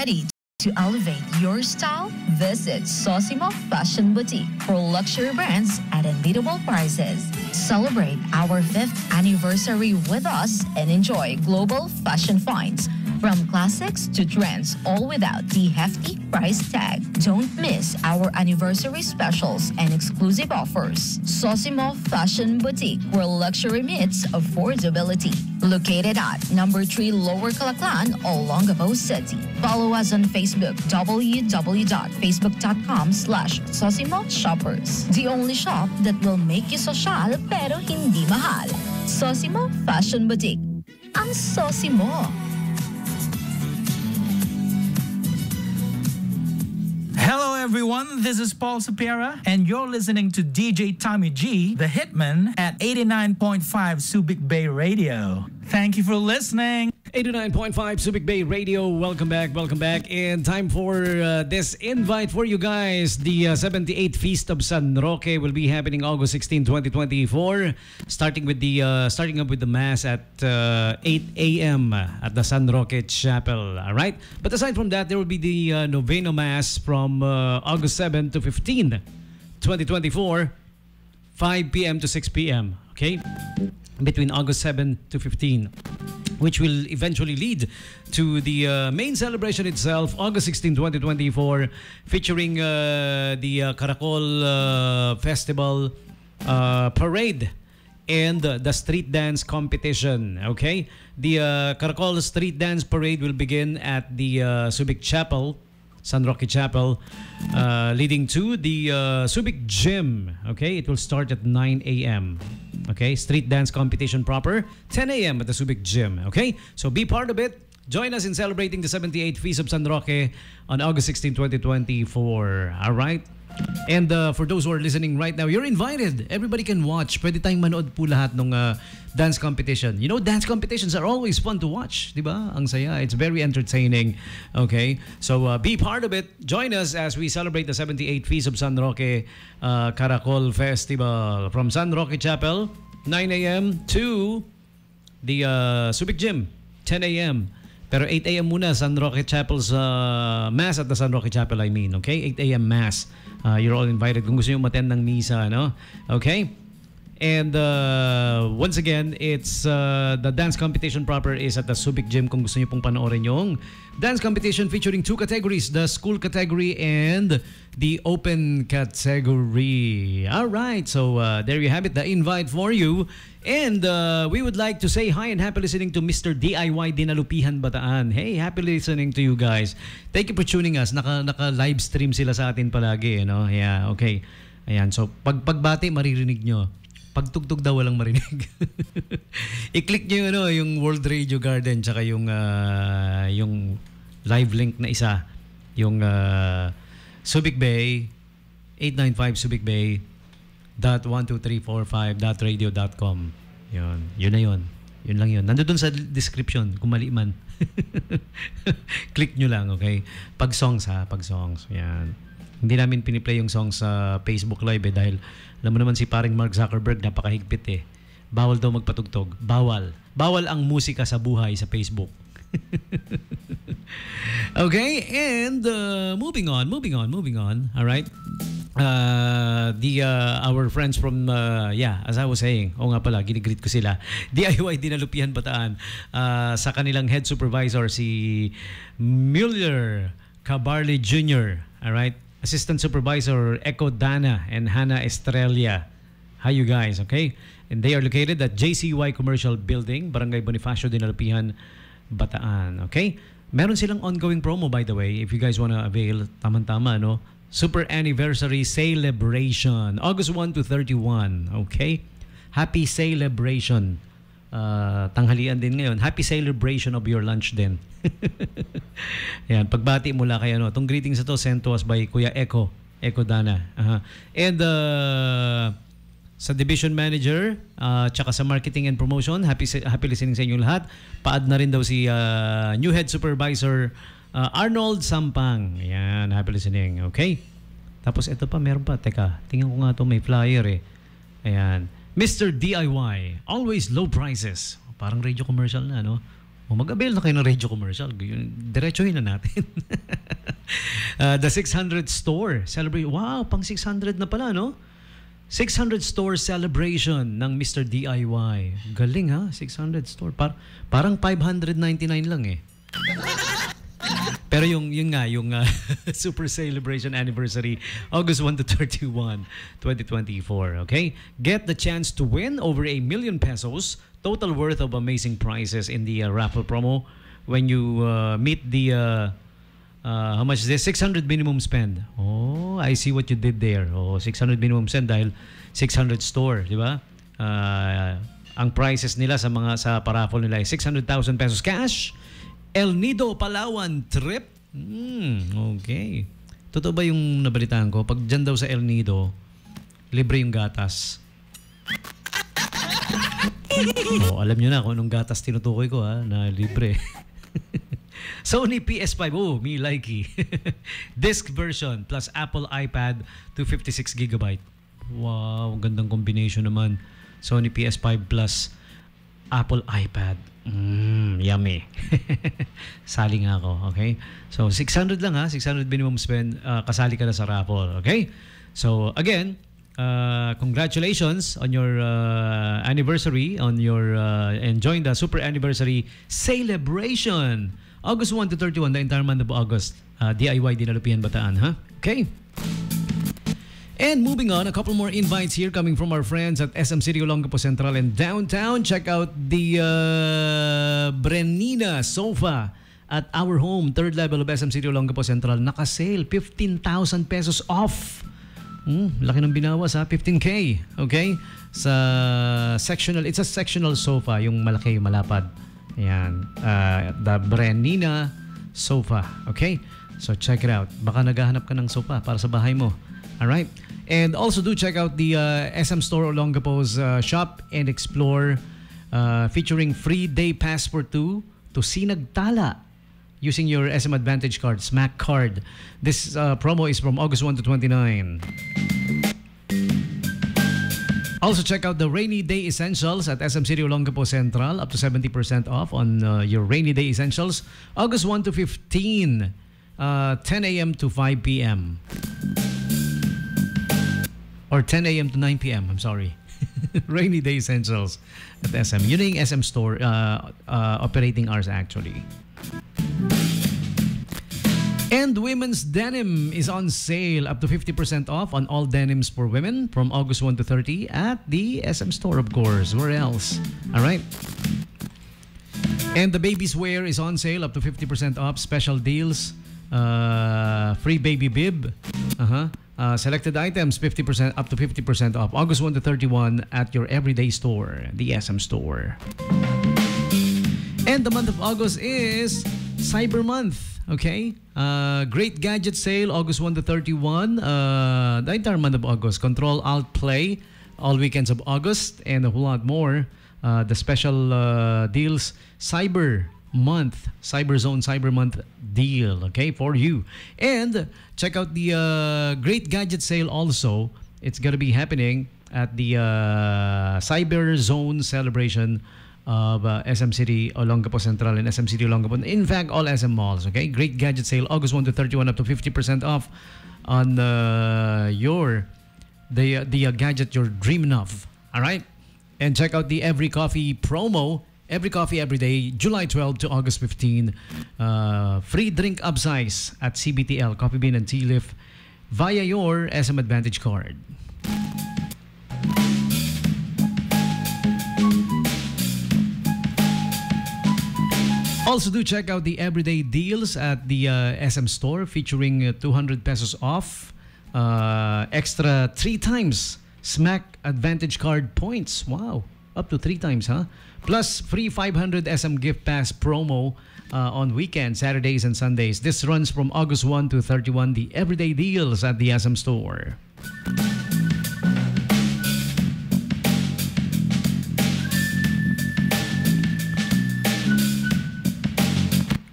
Ready to elevate your style? Visit Sosimo Fashion Boutique for luxury brands at unbeatable prices. Celebrate our 5th anniversary with us and enjoy global fashion finds. From classics to trends, all without the hefty price tag. Don't miss our anniversary specials and exclusive offers. Sosimo Fashion Boutique, where luxury meets affordability. Located at number 3 Lower Calaclan, Olongapo City. Follow us on Facebook, www.facebook.com/Sosimo Shoppers. The only shop that will make you social pero hindi mahal. Sosimo Fashion Boutique. Ang Sosimo. Hello everyone, this is Paul Sapira and you're listening to DJ Tommy G, the Hitman at 89.5 Subic Bay Radio. Thank you for listening. 89.5 Subic Bay Radio. Welcome back. And time for this invite for you guys. The 78th Feast of San Roque will be happening August 16, 2024. Starting up with the Mass at 8 a.m. at the San Roque Chapel. All right? But aside from that, there will be the Novena Mass from August 7 to 15, 2024, 5 p.m. to 6 p.m. Okay? Between August 7 to 15, which will eventually lead to the main celebration itself, August 16, 2024, featuring the Caracol Festival Parade and the street dance competition. Okay? The Caracol Street Dance Parade will begin at the Subic Chapel, San Roque Chapel, leading to the Subic Gym. Okay? It will start at 9 a.m. Okay, street dance competition proper, 10 a.m. at the Subic Gym. Okay, so be part of it. Join us in celebrating the 78th Feast of San Roque on August 16, 2024. All right? And for those who are listening right now, you're invited. Everybody can watch. Pwede tayong manood po lahat ng dance competition. You know, dance competitions are always fun to watch. Diba? Ang saya. It's very entertaining. Okay? So be part of it. Join us as we celebrate the 78th Feast of San Roque Caracol Festival from San Roque Chapel, 9 a.m. to the Subic Gym, 10 a.m. Pero 8 a.m. muna, San Roque Chapel's Mass at the San Roque Chapel, I mean. Okay? 8 a.m. Mass. You're all invited kung gusto nyo attend ng misa, no? Okay? And once again, it's the dance competition proper is at the Subic Gym kung gusto nyo pong panoorin yung dance competition featuring 2 categories, the school category and the open category. All right, so there you have it, the invite for you. And we would like to say hi and happy listening to Mr. DIY Dinalupihan Bataan. Hey, happy listening to you guys. Thank you for tuning us. Naka-live stream sila sa atin palagi, you know? Yeah, okay. Ayan, so pagbati maririnig nyo. Pagtugtog daw walang marinig. I-click nyo yung World Radio Garden tsaka yung live link na isa. Yung Subic Bay, 895 Subic Bay, .12345.radio.com. Yun na yun. Yun lang yun. Nandun sa description kung mali man. Click nyo lang, okay? Pag songs. Yan. Hindi namin piniplay yung songs sa Facebook Live dahil alam mo naman si paring Mark Zuckerberg napakahigpit Bawal daw magpatugtog. Bawal ang musika sa buhay sa Facebook. Okay, and moving on. All right. Our friends from as I was saying, nga pala, ginigreet ko sila. DIY Dinalupihan Bataan, sa kanilang head supervisor si Mueller Cabarly Jr. All right. Assistant Supervisor Echo Dana and Hannah Estrella. Hi you guys, okay? And they are located at JCY Commercial Building, Barangay Bonifacio, Dinalupihan, Bataan. Okay? Meron silang ongoing promo, by the way, if you guys wanna avail. Tama-tama, no? Super Anniversary Celebration, August 1 to 31. Okay? Happy celebration. Tanghalian din ngayon. Happy celebration of your lunch din. Yan, pagbati mula kay itong greetings ito sent to us by Kuya Echo Dana. And sa division manager tsaka sa marketing and promotion, happy listening sa inyo lahat. Paad na rin daw si new head supervisor Arnold Sampang. Yan, happy listening. Okay? Tapos ito pa, meron pa. Teka, tingnan ko nga ito, may flyer Ayan. Mr. DIY, always low prices. Parang radio commercial na, no? O mag-avail na kayo ng radio commercial. Diretsuhin na natin. The 600 store celebrate. Wow, pang 600 na pala, no? 600 store celebration ng Mr. DIY. Galing ha, 600 store. Parang 599 lang eh. Pero yung Super Celebration Anniversary, August 1 to 31, 2024. Okay? Get the chance to win over 1 million pesos, total worth of amazing prizes in the raffle promo when you meet the, how much is this? 600 minimum spend. Oh, I see what you did there. Oh, 600 minimum spend dahil 600 store, di ba? Ang prizes nila sa paraffle nila ay 600,000 pesos cash, El Nido Palawan trip. Okay. Totoo ba yung nabalitaan ko? Pag dyan daw sa El Nido, libre yung gatas. Oh, alam nyo na kung anong gatas tinutukoy ko ha, na libre. Sony PS5, me likey. Disc version plus Apple iPad 256GB. Wow, gandang combination naman. Sony PS5 plus Apple iPad. Yummy. Sali nga ako, okay? So, 600 lang ha, 600 minimum spend, kasali ka na sa raffle, okay? So, again, congratulations on your anniversary, on your enjoying the super anniversary celebration. August 1 to 31, the entire month of August. DIY Dinalupian Bataan, ha? Okay? And moving on, a couple more invites here coming from our friends at SM City Olongapo Central and Downtown. Check out the Brenina sofa at our home, third level of SM City Olongapo Central. Naka-sale, 15,000 pesos off. Laki ng binawas ha, 15K. Okay? Sa sectional, it's a sectional sofa, yung malaki, yung malapad. Ayan. The Brenina sofa. Okay? So check it out. Baka naghahanap ka ng sofa para sa bahay mo. Alright? And also do check out the SM Store Olongapo's Shop and Explore featuring free day pass for two to Sinagtala using your SM Advantage card, SMAC card. This promo is from August 1 to 29. Also check out the Rainy Day Essentials at SM City Olongapo Central, up to 70% off on your Rainy Day Essentials. August 1 to 15, 10 a.m. to 5 p.m. Or 10 a.m. to 9 p.m. I'm sorry. Rainy Day Essentials at SM. Yun na yung SM Store operating hours actually. And women's denim is on sale, up to 50% off on all denims for women from August 1 to 30 at the SM Store, of course. Where else? All right. And the baby's wear is on sale, up to 50% off. Special deals. Free baby bib. Selected items, 50% up to 50% off. August 1 to 31 at your everyday store, the SM Store. And the month of August is Cyber Month. Okay? Great gadget sale, August 1 to 31. The entire month of August. Control, Alt, Play, all weekends of August, and a whole lot more. The special deals, Cyber Month, Cyber Zone Cyber Month deal, okay, for you. And check out the Great Gadget Sale also. It's going to be happening at the Cyber Zone celebration of SM City Olongapo Central and SM City Olongapo. In fact, all SM malls, okay? Great Gadget Sale, August 1 to 31, up to 50% off on the gadget you're dreaming of. All right? And check out the Every Coffee promo. Every Coffee Every Day, July 12 to August 15. Free drink upsize at CBTL, Coffee Bean and Tea Leaf via your SM Advantage card. Also do check out the everyday deals at the SM Store featuring 200 pesos off. Extra 3 times SMAC Advantage card points. Wow. Up to 3 times, huh? Plus free 500 SM Gift Pass promo on weekends, Saturdays and Sundays. This runs from August 1 to 31, the everyday deals at the SM Store.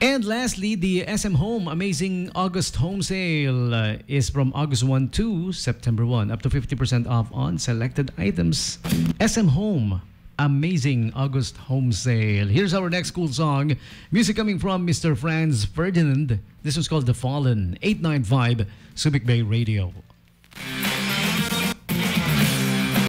And lastly, the SM Home Amazing August Home Sale is from August 1 to September 1, up to 50% off on selected items. SM Home amazing August home sale. Here's our next cool song. Music coming from Mr. Franz Ferdinand. This one's called The Fallen. 895 Subic Bay Radio.